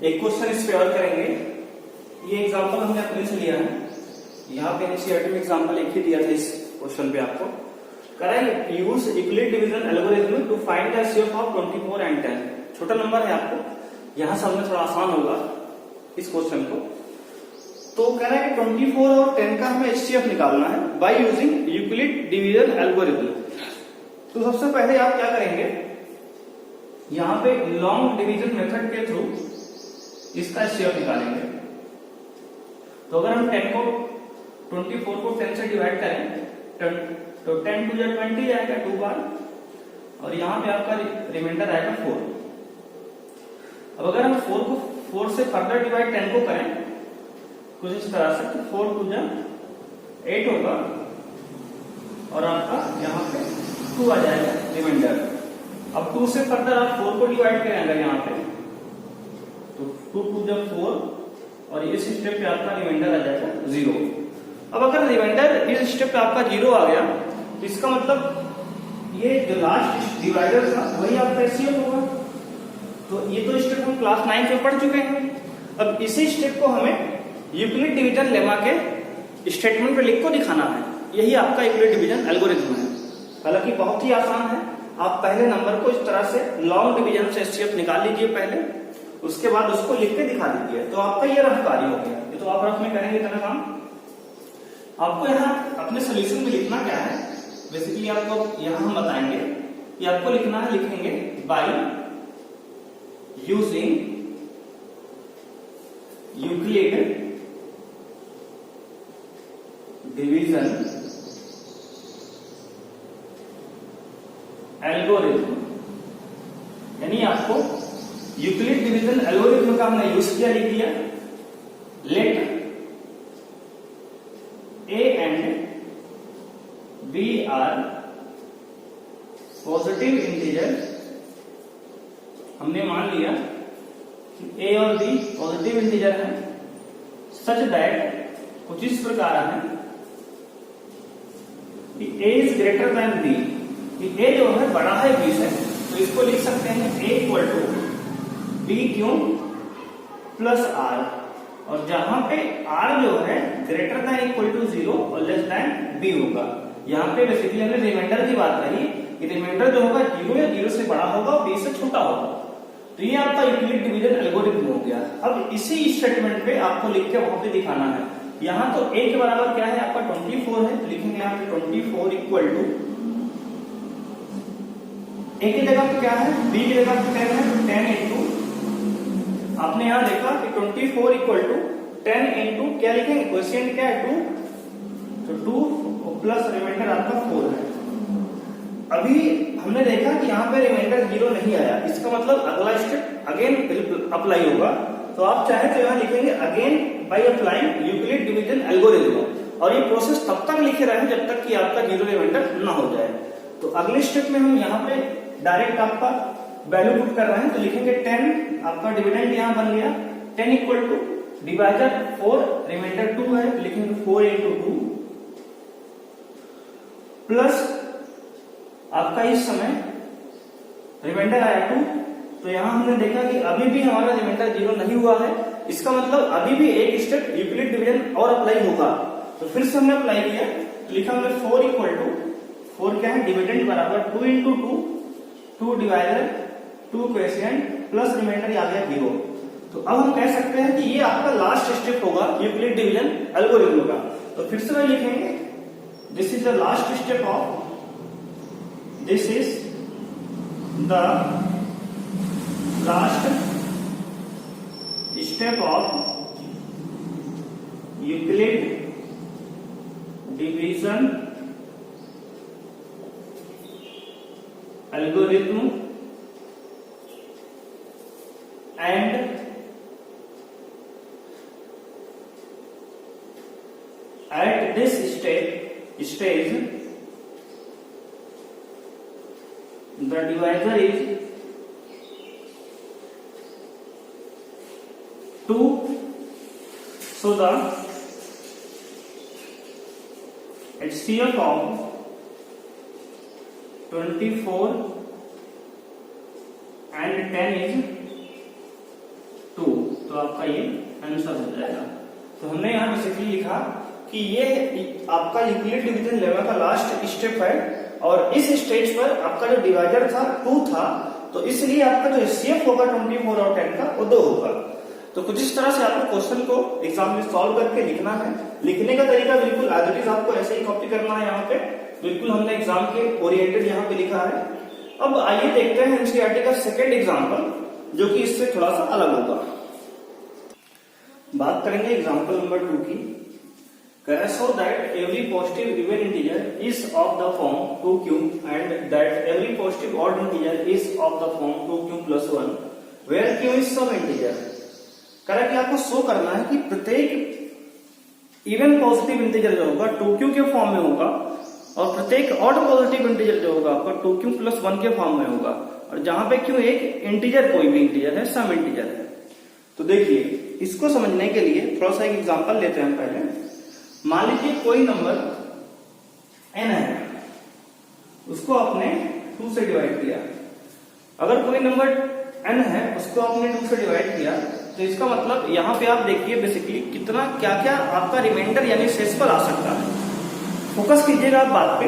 एक क्वेश्चन इस पे और करेंगे। ये एग्जांपल हमने अपने से लिया है, यहाँ पे एनसीईआरटी में एग्जांपल एक ही दिया था इस क्वेश्चन पे आपको। करें use Euclid division algorithm to find the HCF of 24 and 10। छोटा नंबर है आपको, यहाँ समझना थोड़ा आसान होगा इस क्वेश्चन को। तो कह रहा है कि 24 और 10 का हमें एचसीएफ निकालना है by using Euclid division algorithm. तो सबसे पहले आप क्या करेंगे, यहाँ पे लॉन्ग डिवीजन मेथड के थ्रू इसका एचसीएफ निकालेंगे। तो अगर हम 10 को 24 को 10 से डिवाइड करें तो 10 2 20 आएगा 2 बार, और यहाँ पे आपका रिमाइंडर आएगा 4। अब अगर हम 4 को 4 से फर्दर डिवाइड 10 को करें कुछ इस तरह से, तो 4 2 8 होगा, और आपका यहाँ पे 2 आ जाएगा रिमाइंडर। अब 2 से फर्दर आप 4 को डिवाइड करेंगे यहाँ पे, तो 2 2 4, और इस स्टेप पे आपका रिमाइंडर आ जाएगा 0। अब अगर रिमाइंडर इस स्टेप पे आपका 0 आ गया, तो इसका मतलब ये जो लास्ट डिवाइडर था वही आपका एचसीएफ होगा। तो ये तो स्टेप हम क्लास 9 में पढ़ चुके हैं। अब इसी स्टेप को हमें यूक्लिड डिवीजन लेमा के स्टेटमेंट पे लिख को दिखाना है। यही आपका यूक्लिड डिवीजन एल्गोरिथम है। हालांकि बहुत ही आसान है। आप पहले नंबर को इस तरह से लॉन्ग डिवीजन से एचसीएफ निकाल लीजिए पहले, उसके बाद उसको लिख के दिखा दीजिए, तो आपका ये रफ कार्य हो गया। ये तो आप रफ में करेंगे इतना काम। आपको यहाँ अपने सोल्यूशन में लिखना क्या है, बेसिकली आपको यहाँ हम बताएंगे कि आपको लिखना है, लिखेंगे by using Euclid division algorithm. यानी आपको यूक्लिड डिवीजन एल्गोरिथम का हमने यूज किया, लिख दिया। Let A and B are positive integer. हमने मान लिया कि A और B पॉजिटिव इंटीजर है, सच दैट कुछ इस प्रकार है कि A is greater then B, कि A जो है बड़ा है B से, तो इसको लिख सकते हैं A इक्वल टू B क्यों प्लस R, और जहां पे R जो है ग्रेटर देन इक्वल टू 0 और लेस देन B होगा। यहाँ पे बेसिकली हमने रिमाइंडर की बात कही कि रिमाइंडर जो होगा 0 या 0 से बड़ा होगा और B से छोटा होगा। तो ये आपका यूक्लिड डिवीजन एल्गोरिथम हो गया। अब इसी स्टेटमेंट पे आपको लिख के वहां पे दिखाना है। यहाँ तो A के बराबर क्या है आपका 24 है, तो लिखेंगे यहाँ पे 24 इक्वल टू A की जगह पे क्या है, B की जगह पे 10 है, तो 10 इंटू, आपने यहां देखा कि 24 इक्वल टू 10 इंटू क्या लिखेंगे, क्वेश्चन क्या है 2, तो 2 प्लस रिमाइंडर आपका 4 है। अभी हमने देखा कि यहाँ पे रिमाइंडर 0 नहीं आया, इसका मतलब अगला स्टेप अगेन अप्लाई होगा। तो आप चाहे तो यहाँ लिखेंगे again by applying Euclid division algorithm, और ये प्रोसेस तब तक लिखे रहे जब तक कि आपका 0 रिमाइंडर ना हो जाए। तो अगले स्टेप में हम यहाँ पे डायरेक्ट आपका वैल्यू पुट कर रहे हैं, तो लिखेंगे 10, आपका डिविडेंड यहां बन गया 10 इक्वल टू डिवाइडर 4, रिमाइंडर 2 है, तो लिखेंगे 4 इंटू 2 प्लस आपका इस समय रिमाइंडर आया 2। तो यहां हमने देखा कि अभी भी हमारा रिमाइंडर 0 नहीं हुआ है, इसका मतलब अभी भी एक स्टेप यूक्लिड डिवीजन और अप्लाई होगा। तो फिर से हमने अप्लाई किया, तो लिखा हमने 4 इक्वल टू 4 क्या है, डिविडेंड बराबर 2 into 2 divider 2 question plus remainder आ गया 0। तो अब हम कह सकते हैं कि ये आपका लास्ट स्टेप होगा यूक्लिड डिवीजन एल्गोरिथम का। तो फिर से वही लिखेंगे, this is the last step of, this is the last step of Euclid division algorithm and at this stage the divisor is 2, so the HCF of 24 and 10 is 2. तो आपका ये answer हो जाएगा। तो हमने यहाँ बेसिकली लिखा कि ये आपका यूक्लिड डिवीजन लेमा का लास्ट स्टेप है और इस स्टेज पर आपका जो डिवाइजर था 2 था, तो इसलिए आपका जो HCF होगा 24 और 10 का वो 2 होगा। तो कुछ इस तरह से आपको क्वेश्चन को एग्जाम में सॉल्व करके लिखना है। लिखने का तरीका बिल्कुल एज इट इज आपको ऐसे ही कॉपी करना है। यहाँ पे बिल्कुल हमने एग्जाम के ओरिएंटेड यहाँ पे लिखा है। अब आइए देखते हैं एनसीईआरटी का सेकंड एग्जाम्पल, जो कि इससे थोड़ा सा अलग होगा। बात करेंगे एग्जाम्पल नंबर 2 की। So that every positive even integer is of the form 2q and that every positive odd integer is of the form 2q plus 1 where q is some integer। Correct, आपको show करना है कि प्रत्येक even positive integer जो होगा 2q के form में होगा और प्रत्येक ऑड पॉजिटिव इंटीजर जो होगा आपका 2q plus 1 के फॉर्म में होगा, और जहां पे q एक इंटीजर कोई भी इंटीजर है, सम इंटीजर है। तो देखिए, इसको समझने के लिए थोड़ा सा एक एग्जांपल लेते हैं पहले। मान लीजिए कोई नंबर n है, उसको आपने 2 से डिवाइड किया। अगर कोई नंबर n है उसको आपने 2 से डिवाइड किया, तो इसका मतलब यहाँ पे आप देखिए बेसिकली कितना क्या क्या आपका रिमाइंडर यानी शेषफल आ सकता है। फोकस कीजिएगा आप बात पे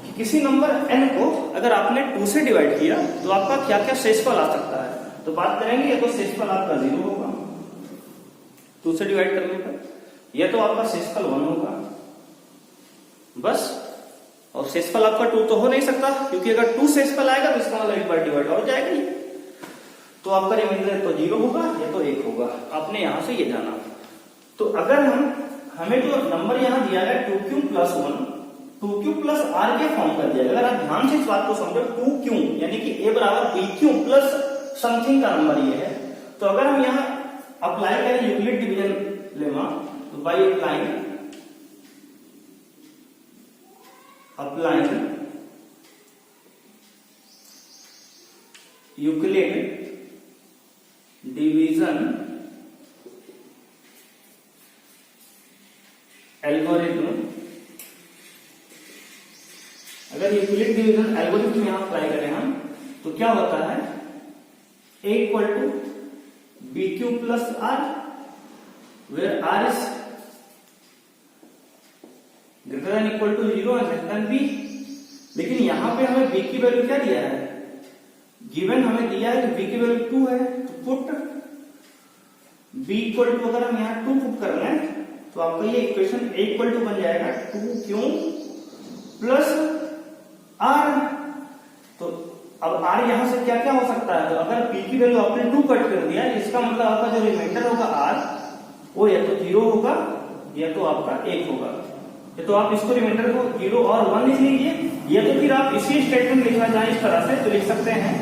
कि किसी नंबर n को अगर आपने 2 से डिवाइड किया तो आपका क्या क्या शेषफल आ सकता है। तो बात करेंगे, या तो शेषफल आपका 0 होगा 2 से डिवाइड करने पर, या तो आपका शेषफल 1 होगा बस, और शेषफल आपका 2 तो हो नहीं सकता, क्योंकि अगर 2 शेषफल आएगा तो इसका मतलब एक बार डिवाइड हो जाएगा ही। तो आपका रिमाइंडर तो 0 होगा या तो 1 होगा। आपने यहां से ये जाना। तो अगर हमें जो नंबर यहां दिया है 2q plus 1 2q plus r के फॉर्म कर दिया। अगर आप ध्यान से इस बात को समझो, 2q यानी कि a बराबर bq प्लस समथिंग का नंबर ये है। तो अगर हम यहाँ अप्लाई करें यूक्लिड डिवीजन लेमा, तो by applying Euclid division algorithm, अगर यूक्लिड डिवीजन एल्गोरिथम यहां अप्लाई करें हम, तो क्या होता है, a equal to bq plus r where r is greater than equal to 0 and less than b। लेकिन यहां पे हमें b की वैल्यू क्या दिया है, गिवन हमें दिया है कि b की वैल्यू 2 है, तो पुट b इक्वल टू, अगर हम यहाँ 2 पुट कर रहे हैं तो आपका ये इक्वेशन a इक्वल टू बन जाएगा 2q प्लस r। तो अब r यहां से क्या क्या हो सकता है, तो अगर b की वैल्यू आपने 2 कट कर दिया, इसका मतलब आपका जो रिमाइंडर होगा r वो या तो 0 होगा या तो आपका 1 होगा। या तो आप इसको रिमाइंडर को 0 और 1 लिख लीजिए, या तो फिर आप इसी स्टेटमेंट लिखना चाहें इस तरह से तो लिख सकते हैं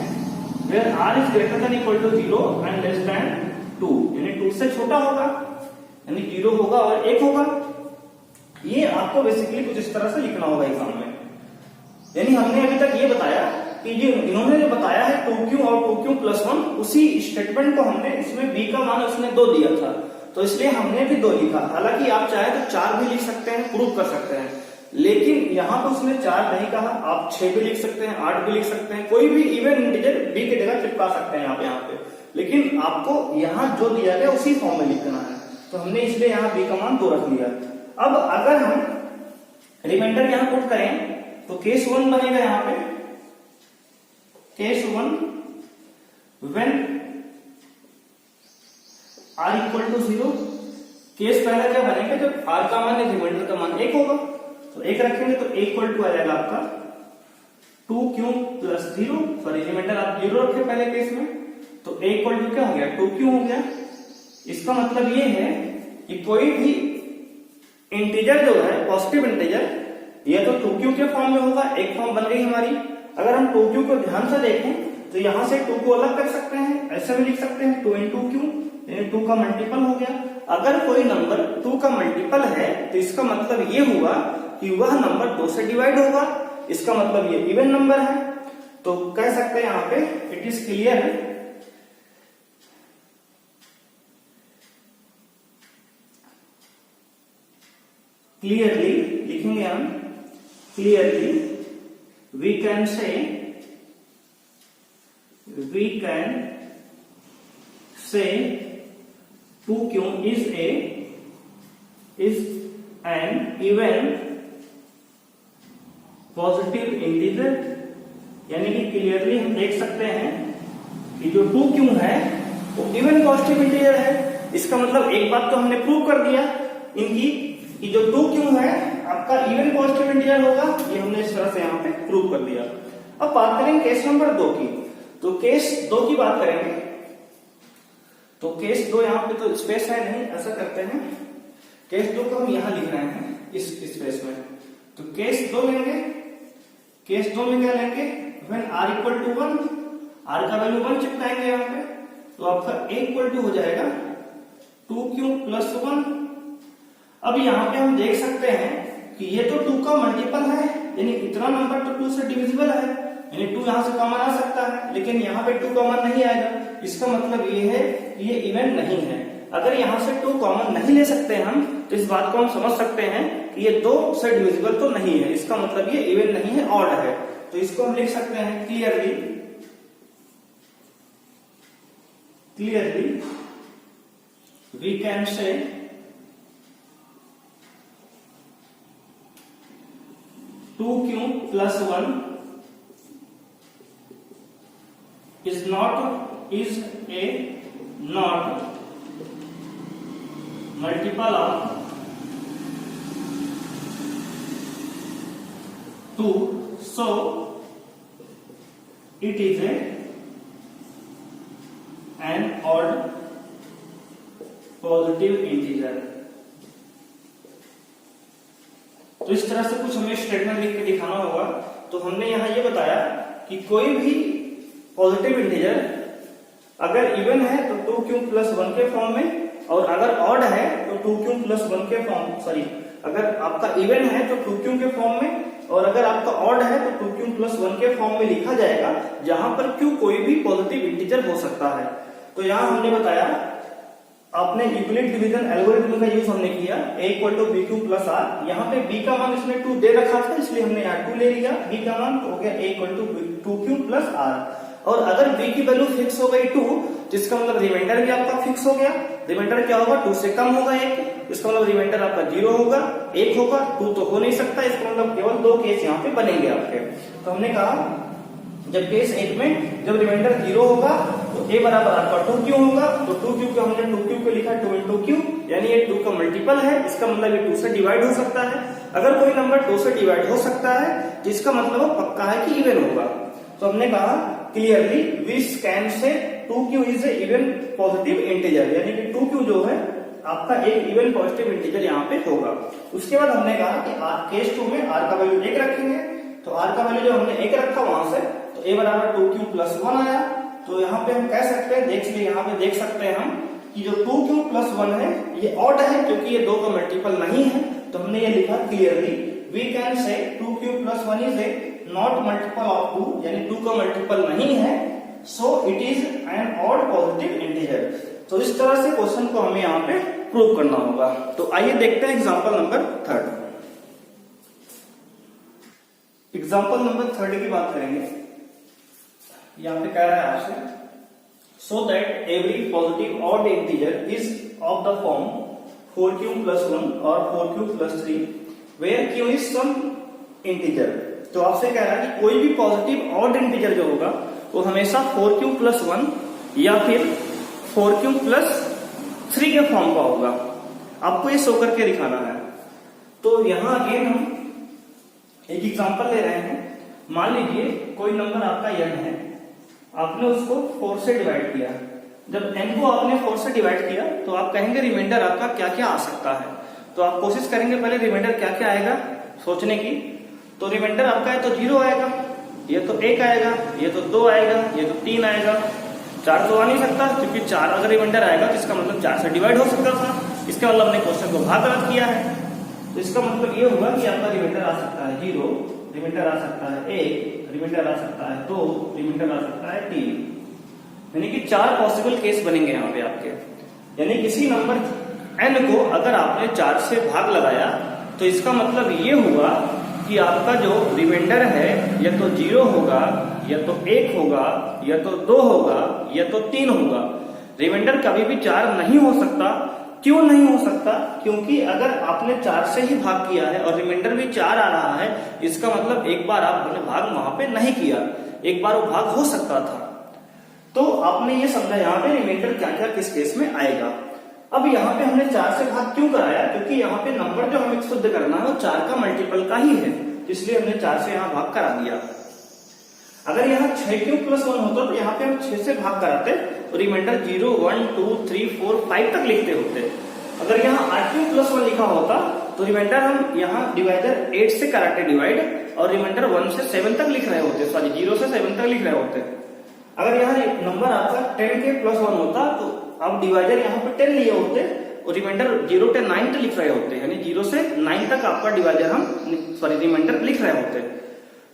where r is greater than equal to 0 and less than 2, यानी 2 से छोटा होगा, यानी 0 होगा और 1 होगा। ये आपको बेसिकली कुछ इस तरह से लिखना होगा एग्जाम में। यानी हमने अभी तक ये बताया कि ये इन्होंने जो बताया है 2q और 2q प्लस 1, उसी स्टेटमेंट को हमने, इसमें b का मान उसने 2 दिया था तो इसलिए हमने भी 2 लिखा। हालांकि आप चाहे तो 4 भी लिख सकते हैं, प्रूव कर सकते हैं, लेकिन यहां पर उसने 4 नहीं कहा। आप 6 भी लिख सकते हैं, 8 भी लिख सकते हैं, कोई भी इवन इंटीजर b की जगह चिपका सकते हैं आप यहाँ पे, लेकिन आपको यहाँ जो दिया गया उसी फॉर्म में लिखना है। तो हमने इसलिए यहाँ b का मान 2 रख लिया। अब अगर हम रिमाइंडर यहाँ पुट करें तो केस 1 बनेगा यहाँ पे, case 1 when r equal to 0। Case पहला क्या बनेगा, जब r का मान रिमाइंडर का मान 1 होगा तो 1 रखेंगे तो a इक्वल टू आ जाएगा आपका 2q प्लस 0, सॉरी रिमाइंडर आप 0 रखे पहले केस में, तो a इक्वल टू क्या हो गया 2q हो गया। इसका मतलब ये है कि कोई भी इंटीजर जो है पॉजिटिव इंटीजर या तो 2q के फॉर्म में होगा, एक फॉर्म बन गई हमारी। अगर हम 2q को ध्यान से देखें तो यहां से 2 को अलग कर सकते हैं, ऐसे भी लिख सकते हैं 2 into q, यानी 2 का मल्टीपल हो गया। अगर कोई नंबर 2 का मल्टीपल है तो इसका मतलब ये हुआ कि वह नंबर 2 से डिवाइड होगा, इसका मतलब ये इवन नंबर है। तो कह सकते हैं यहां पे इट इज क्लियर, क्लियरली लिखेंगे हम, clearly we can say 2q is an even positive integer, यानी कि क्लियरली हम देख सकते हैं कि जो 2q है वो इवन पॉजिटिव इंटीजर है। इसका मतलब एक बात तो हमने प्रूव कर दिया इनकी कि जो 2q है आपका इवन पॉजिटिव इंटीजर होगा, ये हमने इस तरह से यहाँ पे प्रूव कर दिया। अब बात करेंगे केस नंबर 2 की। तो केस 2 की बात करेंगे, तो केस 2 यहाँ पे तो स्पेस है नहीं, ऐसा करते हैं केस 2 को हम यहाँ लिख रहे हैं इस स्पेस में। तो केस 2 लेंगे, केस 2 में क्या लेंगे, when r equal to 1, r का वैल्यू 1 चिपकाएंगे यहाँ पे, तो आपका a इक्वल टू हो जाएगा 2q प्लस 1। अब यहाँ पे हम देख सकते हैं कि ये तो 2 का मल्टीपल है, यानी इतना नंबर तो 2 से डिविजिबल है, यानी 2 यहाँ से कॉमन आ सकता है, लेकिन यहाँ पे 2 कॉमन नहीं आएगा। इसका मतलब ये है कि ये इवन नहीं है। अगर यहाँ से 2 कॉमन नहीं ले सकते हम, तो इस बात को हम समझ सकते हैं कि ये 2 से डिविजिबल तो नहीं है, इसका मतलब ये इवन नहीं है, ऑड है। तो इसको हम लिख सकते हैं clearly we can say 2q plus 1 is a not multiple of 2, so it is an odd positive integer. तो इस तरह से कुछ हमें स्टेटमेंट लिख के दिखाना होगा। तो हमने यहां ये बताया कि कोई भी पॉजिटिव इंटीजर अगर इवन है तो 2q प्लस 1 के फॉर्म में, और अगर ऑड है तो 2q प्लस 1 के फॉर्म, अगर आपका इवन है तो 2q के फॉर्म में, और अगर आपका ऑड है तो 2q प्लस 1 के फॉर्म में लिखा जाएगा, जहां पर q कोई भी पॉजिटिव इंटीजर हो सकता है। तो यहां हमने बताया, आपने यूक्लिड डिवीजन एल्गोरिथम का यूज हमने किया, a equal to B Q plus R. यहाँ पे b का मान इसने 2 दे रखा था, इसलिए हमने यहाँ 2 ले लिया, b का मान तो हो गया a equal to 2q plus R. और अगर b की वैल्यू फिक्स हो गई 2, तो इसका मतलब रिमाइंडर भी आपका फिक्स हो गया। रिमाइंडर क्या होगा, 2 से कम होगा 1, इसका मतलब रिमाइंडर आपका 0 होगा, 1 होगा, 2 तो हो नहीं सकता। इसका मतलब केवल 2 केस यहाँ पे बनेंगे आपके। तो हमने कहा जब केस 1 में जब रिमाइंडर 0 होगा तो a बराबर आपका 2q होगा। तो 2q को हमने 2q को लिखा 2 into q, यानी ये 2 का मल्टीपल है, इसका मतलब ये 2 से डिवाइड हो सकता है। अगर कोई नंबर 2 से डिवाइड हो सकता है तो इसका मतलब वो पक्का है कि इवन होगा। तो हमने कहा clearly we can say 2q is a even positive integer, यानी कि 2q जो है आपका एक इवन पॉजिटिव इंटीजर यहाँ पे होगा। उसके बाद हमने कहा कि केस 2 में r का वैल्यू 1 रखेंगे। तो r का वैल्यू जो हमने 1 रखा वहां से, तो a बराबर 2q प्लस 1 आया। तो यहाँ पे हम कह सकते हैं, यहाँ पे देख सकते हैं हम कि जो 2q प्लस 1 है ये ऑड है, क्योंकि ये 2 का मल्टीपल नहीं है। तो हमने ये लिखा clearly we can say 2q plus 1 is a not multiple of 2, यानी 2 का मल्टीपल नहीं है, so it is an odd positive integer. तो इस तरह से क्वेश्चन को हमें यहाँ पे प्रूव करना होगा। तो आइए देखते हैं एग्जाम्पल नंबर 3। एग्जाम्पल नंबर 3 की बात करेंगे। यहाँ पे कह रहा है आपसे so that every positive odd integer is of the form 4q plus 1 और 4q plus 3 where q is some integer. तो आपसे कह रहा है कि कोई भी पॉजिटिव ऑड इंटीजर जो होगा वो हमेशा 4q प्लस 1 या फिर 4q प्लस 3 के फॉर्म का होगा। आपको ये शो करके दिखाना है। तो यहाँ अगेन हम एक एग्जांपल ले रहे हैं। मान लीजिए कोई नंबर आपका n है, आपने उसको 4 से डिवाइड किया। जब n को आपने 4 से डिवाइड किया तो आप कहेंगे रिमाइंडर आपका क्या क्या आ सकता है। तो आप कोशिश करेंगे पहले रिमाइंडर क्या क्या आएगा सोचने की। तो रिमाइंडर आपका है तो 0 आएगा, ये तो 1 आएगा, ये तो 2 आएगा, ये तो 3 आएगा, 4 तो आ नहीं सकता, क्योंकि 4 अगर रिमाइंडर आएगा तो इसका मतलब 4 से डिवाइड हो सकता था। इसका मतलब हमने क्वेश्चन को भाग गलत किया है। तो इसका मतलब ये होगा कि आपका रिमाइंडर आ सकता है 0, रिमाइंडर आ सकता है 1, रिमाइंडर आ सकता है 2, रिमाइंडर आ सकता है 3, यानी कि 4 पॉसिबल केस बनेंगे यहाँ पे आपके। यानी किसी नंबर n को अगर आपने 4 से भाग लगाया तो इसका मतलब ये हुआ कि आपका जो रिमाइंडर है या तो 0 होगा, या तो 1 होगा, या तो 2 होगा, या तो 3 होगा। रिमाइंडर कभी भी 4 नहीं हो सकता। क्यों नहीं हो सकता? क्योंकि अगर आपने 4 से ही भाग किया है और रिमाइंडर भी 4 आ रहा है, इसका मतलब एक बार आपने भाग वहां पे नहीं किया, एक बार वो भाग हो सकता था। तो आपने ये समझा यहाँ पे रिमाइंडर क्या क्या किस केस में आएगा। अब यहाँ पे हमने 4 से भाग क्यों कराया? क्योंकि यहाँ पे नंबर जो हमें शुद्ध करना है वो 4 का मल्टीपल का ही है, इसलिए हमने 4 से यहाँ भाग करा दिया। अगर यहाँ 6 क्यूब प्लस 1 होता तो यहाँ पे हम 6 से भाग कराते तो रिमाइंडर 0, 1, 2, 3, 4, 5 तक लिखते होते। अगर यहाँ 8 क्यूब प्लस 1 लिखा होता तो रिमाइंडर हम यहाँ डिवाइडर 8 से कराते डिवाइड, और रिमाइंडर 1 से 7 तक लिख रहे होते, सॉरी 0 से 7 तक लिख रहे होते। अगर यहाँ नंबर आपका 10 के प्लस 1 होता तो आप डिवाइडर यहाँ पे 10 लिए होते और रिमाइंडर 0 से 9 तक लिख रहे होते, यानी 0 से 9 तक आपका डिवाइडर हम सॉरी रिमाइंडर लिख रहे होते।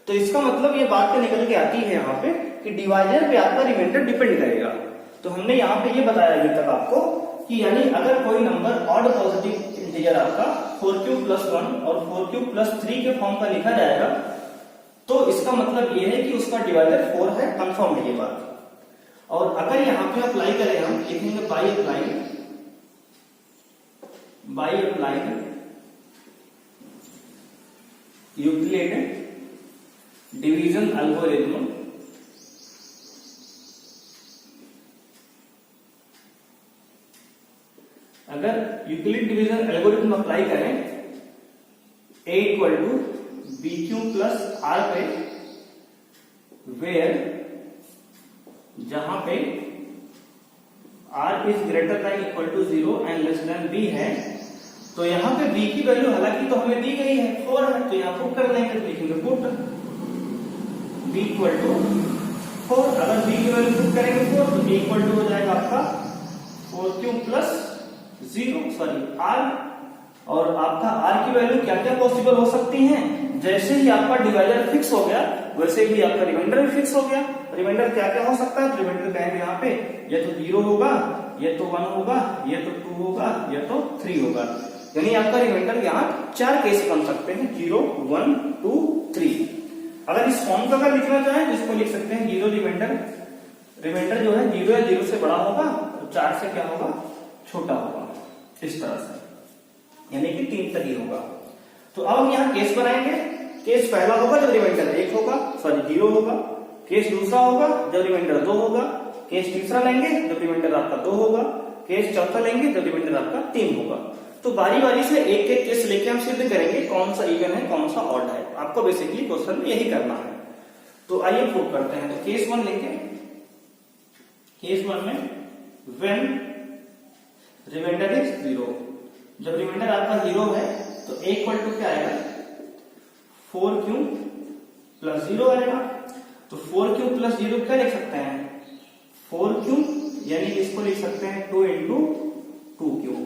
तो इसका मतलब ये बात तो निकल के आती है यहाँ पे कि डिवाइडर पे आपका रिमाइंडर डिपेंड करेगा। तो हमने यहाँ पे ये बताया अभी तक आपको कि यानी अगर कोई नंबर ऑड पॉजिटिव इंटीजर आपका 4 क्यूब प्लस 1 और 4 क्यूब प्लस 3 के फॉर्म का लिखा जाएगा तो इसका मतलब ये है कि उसका डिवाइडर 4 है, कंफर्म है ये बात। और अगर यहाँ पे अप्लाई करें, हम लिखेंगे by applied Euclid division algorithm, अगर यूक्लिड डिवीजन एल्गोरिथम अप्लाई करें a equal to B Q plus R पे, वेयर जहां पे r is greater than equal to 0 and less than b है, तो यहाँ पे b की वैल्यू हालांकि तो हमें दी गई है 4 है, तो यहाँ पुट कर देंगे, तो लिखेंगे पुट b इक्वल टू 4। अगर b की वैल्यू पुट करेंगे 4 तो b इक्वल टू हो जाएगा आपका 4 क्यूब प्लस 0 सॉरी r। और आपका r की वैल्यू क्या क्या पॉसिबल हो सकती है? जैसे ही आपका डिवाइडर फिक्स हो गया वैसे ही आपका रिमाइंडर भी फिक्स हो गया। रिमाइंडर क्या क्या हो सकता है? रिमाइंडर कहेंगे यहाँ पे ये तो 0 होगा, ये तो 1 होगा, ये तो 2 होगा, ये तो 3 होगा। यानी आपका रिमाइंडर यहाँ 4 केस बन सकते हैं, 0, 1, 2, 3। अगर इस फॉर्म का अगर लिखना चाहें तो इसको लिख सकते हैं 0 रिमाइंडर जो है 0 या 0 से बड़ा होगा तो 4 से क्या होगा? छोटा होगा, इस तरह से, यानी कि 3 तक ही होगा। तो अब हम यहाँ केस बनाएंगे। केस पहला होगा जब रिमाइंडर 1 होगा, सॉरी 0 होगा। केस दूसरा होगा जब रिमाइंडर 2 होगा। केस तीसरा लेंगे जब रिमाइंडर आपका 2 होगा। केस चौथा लेंगे जब रिमाइंडर आपका 3 होगा। तो बारी बारी से एक एक केस लेके हम सिद्ध करेंगे कौन सा इवन है कौन सा ऑड है। आपको बेसिकली क्वेश्चन में यही करना है। तो आइए प्रूव करते हैं। तो केस 1 लेंगे। केस 1 में व्हेन रिमाइंडर इज 0, जब रिमाइंडर आपका 0 है तो a इक्वल टू क्या आएगा? 4 क्यूब प्लस 0 आएगा। तो 4 क्यूब प्लस 0 क्या लिख सकते हैं? 4 क्यूब, यानी इसको लिख सकते हैं 2 इंटू 2 क्यूब।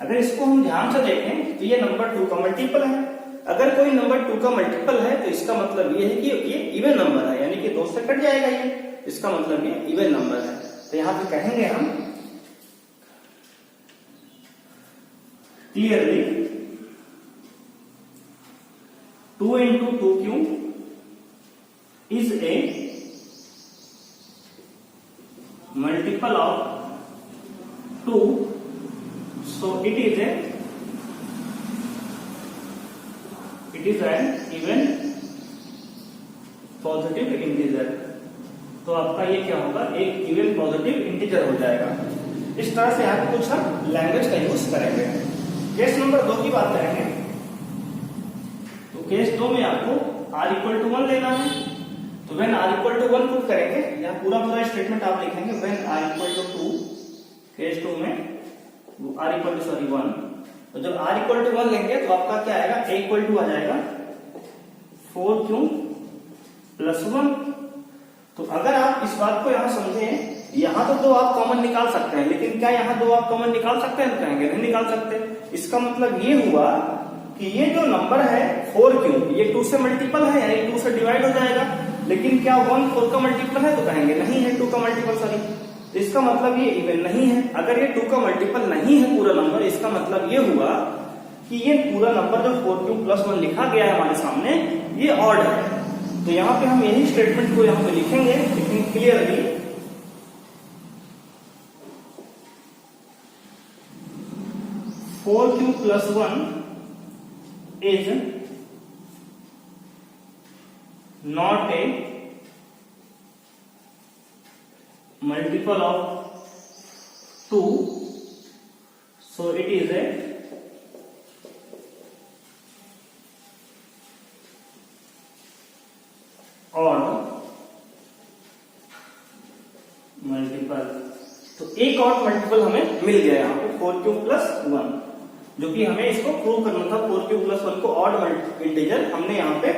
अगर इसको हम ध्यान से देखें तो ये नंबर 2 का मल्टीपल है। अगर कोई नंबर 2 का मल्टीपल है तो इसका मतलब ये है कि ये इवन नंबर है, यानी कि 2 से कट जाएगा ये, इसका मतलब ये इवन नंबर है। तो यहां पे कहेंगे हम clearly 2 into 2 cube is a multiple of 2, so it is an even positive integer. तो आपका ये क्या होगा? एक इवन पॉजिटिव इंटीजर हो जाएगा। इस तरह से आप कुछ हम लैंग्वेज का यूज करेंगे। केस नंबर 2 की बात करेंगे। तो केस 2 में आपको r इक्वल टू 1 लेना है। तो when r equal to 1 put करेंगे, यहाँ पूरा स्टेटमेंट आप लिखेंगे when r equal to 2, case 2 में r इक्वल टू 1। तो जब r इक्वल टू 1 लेंगे तो आपका क्या आएगा? a इक्वल टू आ जाएगा 4 क्यूब प्लस 1। तो अगर आप इस बात को यहां समझें, यहां तो 2 आप कॉमन निकाल सकते हैं, लेकिन क्या यहां 2 आप कॉमन निकाल सकते हैं? तो कहेंगे नहीं निकाल सकते। इसका मतलब ये हुआ कि ये जो नंबर है 4 क्यूब, ये 2 से मल्टीपल है, यानी 2 से डिवाइड हो जाएगा। लेकिन क्या 1 4 का मल्टीपल है? तो कहेंगे नहीं है 2 का मल्टीपल, सॉरी। इसका मतलब ये इवन नहीं है। अगर ये 2 का मल्टीपल नहीं है पूरा नंबर, इसका मतलब ये हुआ कि ये पूरा नंबर जो 4 क्यूब प्लस 1 लिखा गया है हमारे सामने, ये ऑड है। तो यहाँ पे हम यही स्टेटमेंट को यहाँ पे लिखेंगे, लेकिन clearly 4q plus 1 is not a multiple of 2, so it is a odd multiple. तो एक और मल्टीपल हमें मिल गया यहाँ पे 4q plus 1, जो कि हमें इसको प्रूव करना था। 4q plus 1 को ऑड इंटीजर, हमने यहाँ पे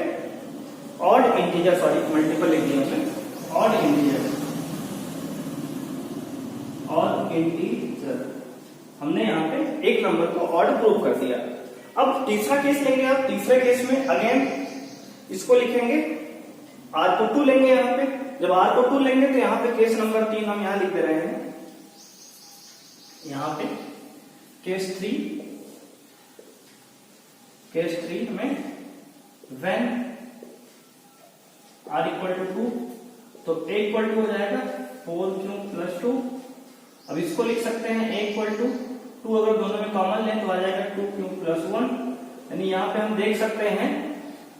ऑड इंटीजर, सॉरी मल्टीपल लिख दिया हमने, ऑड इंटीजर, ऑड इंटीजर हमने यहाँ पे एक नंबर को ऑड प्रूव कर दिया। अब तीसरा केस लेंगे आप। तीसरे केस में अगेन इसको लिखेंगे, r को 2 लेंगे यहाँ पे। जब r को 2 लेंगे तो यहाँ पे केस नंबर 3 हम यहाँ लिख दे रहे हैं, यहाँ पे केस 3 में व्हेन r इक्वल टू 2, तो a इक्वल टू हो जाएगा 4q plus 2। अब इसको लिख सकते हैं a इक्वल टू 2, अगर दोनों में कॉमन लें तो आ जाएगा 2q plus 1। यानी यहाँ पे हम देख सकते हैं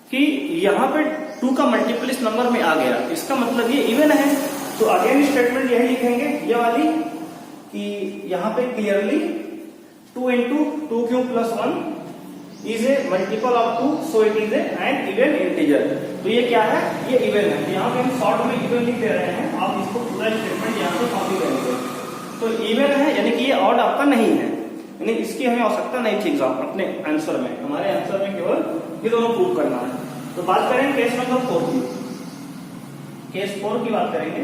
कि यहाँ पे 2 का मल्टीपल इस नंबर में आ गया, इसका मतलब ये इवन है। तो अगेन स्टेटमेंट यही लिखेंगे ये वाली, कि यहाँ पे clearly 2 into 2q plus 1 is A multiple of 2, so it is N even integer. तो ये क्या है, ये इवन है। यहाँ पे हम शॉर्ट में इवन लिख दे रहे हैं, आप इसको पूरा स्टेटमेंट यहाँ पे कॉपी करेंगे। तो इवन है यानी कि ये ऑड आपका नहीं है, यानी इसकी हमें आवश्यकता नहीं थी एग्जाम अपने आंसर में। हमारे आंसर में केवल ये दोनों प्रूव करना है। तो बात करेंगे केस नंबर 4 की। केस 4 की बात करेंगे।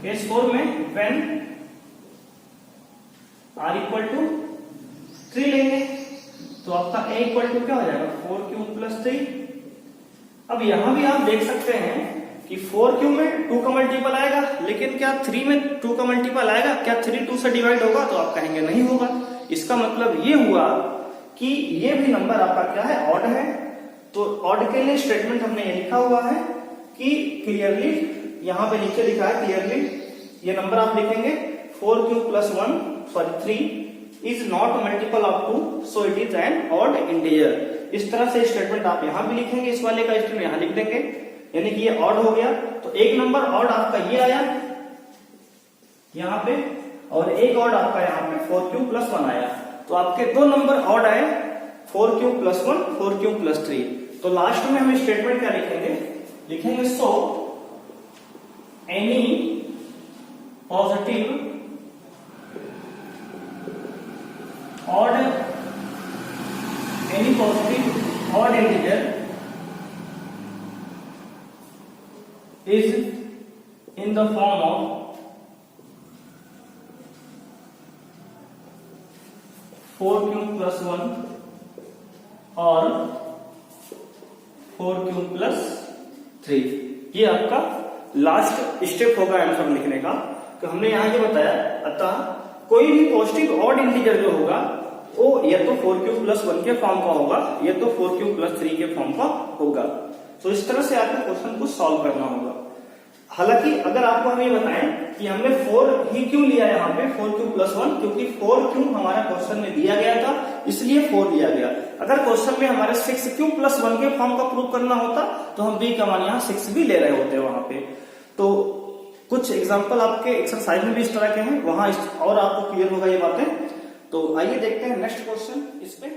केस 4 में व्हेन r इक्वल टू 3 लेंगे तो आपका a इक्वल टू क्या हो जाएगा 4q plus 3। अब यहां भी आप देख सकते हैं कि 4q में 2 का मल्टीपल आएगा, लेकिन क्या 3 में 2 का मल्टीपल आएगा? क्या 3 2 से डिवाइड होगा? तो आप कहेंगे नहीं होगा। इसका मतलब ये हुआ कि ये भी नंबर आपका क्या है, ऑड है। तो ऑड के लिए स्टेटमेंट हमने ये लिखा हुआ है कि क्लियरली, यहाँ पे नीचे लिखा है क्लियरली, ये नंबर आप लिखेंगे 4q plus 1 sorry 3 is not multiple of 2, so it is an odd integer. इस तरह से स्टेटमेंट आप यहाँ भी लिखेंगे, इस वाले का स्टेटमेंट यहाँ लिख देंगे, यानी कि ये ऑड हो गया। तो एक नंबर ऑड आपका ये आया यहाँ पे, और एक ऑड आपका यहाँ पे 4q plus 1 आया। तो आपके दो नंबर ऑड आए, 4q plus 1 4q plus 3। तो लास्ट में हम स्टेटमेंट क्या लिखेंगे, लिखेंगे so any positive odd integer is in the form of 4q plus 1 और 4q plus 3। ये आपका लास्ट स्टेप होगा आंसर लिखने का। तो हमने यहाँ ये बताया, अतः कोई भी पॉजिटिव ऑड इंटीजर जो होगा वो या तो 4q plus 1 के फॉर्म का होगा या तो 4q plus 3 के फॉर्म का होगा। तो इस तरह से आपको क्वेश्चन को सॉल्व करना होगा। हालांकि अगर आपको हम ये बताएं कि हमने 4 ही क्यों लिया यहाँ पे 4q plus 1, क्योंकि 4q हमारा क्वेश्चन में दिया गया था, इसलिए 4 लिया गया। अगर क्वेश्चन में हमारे 6q plus 1 के फॉर्म का प्रूव करना होता तो हम b का मान यहाँ 6 भी ले रहे होते वहां पे। तो कुछ एग्जाम्पल आपके एक्सरसाइज में भी इस तरह के हैं, वहां और आपको क्लियर होगा ये बातें। तो आइए देखते हैं नेक्स्ट क्वेश्चन इस पे।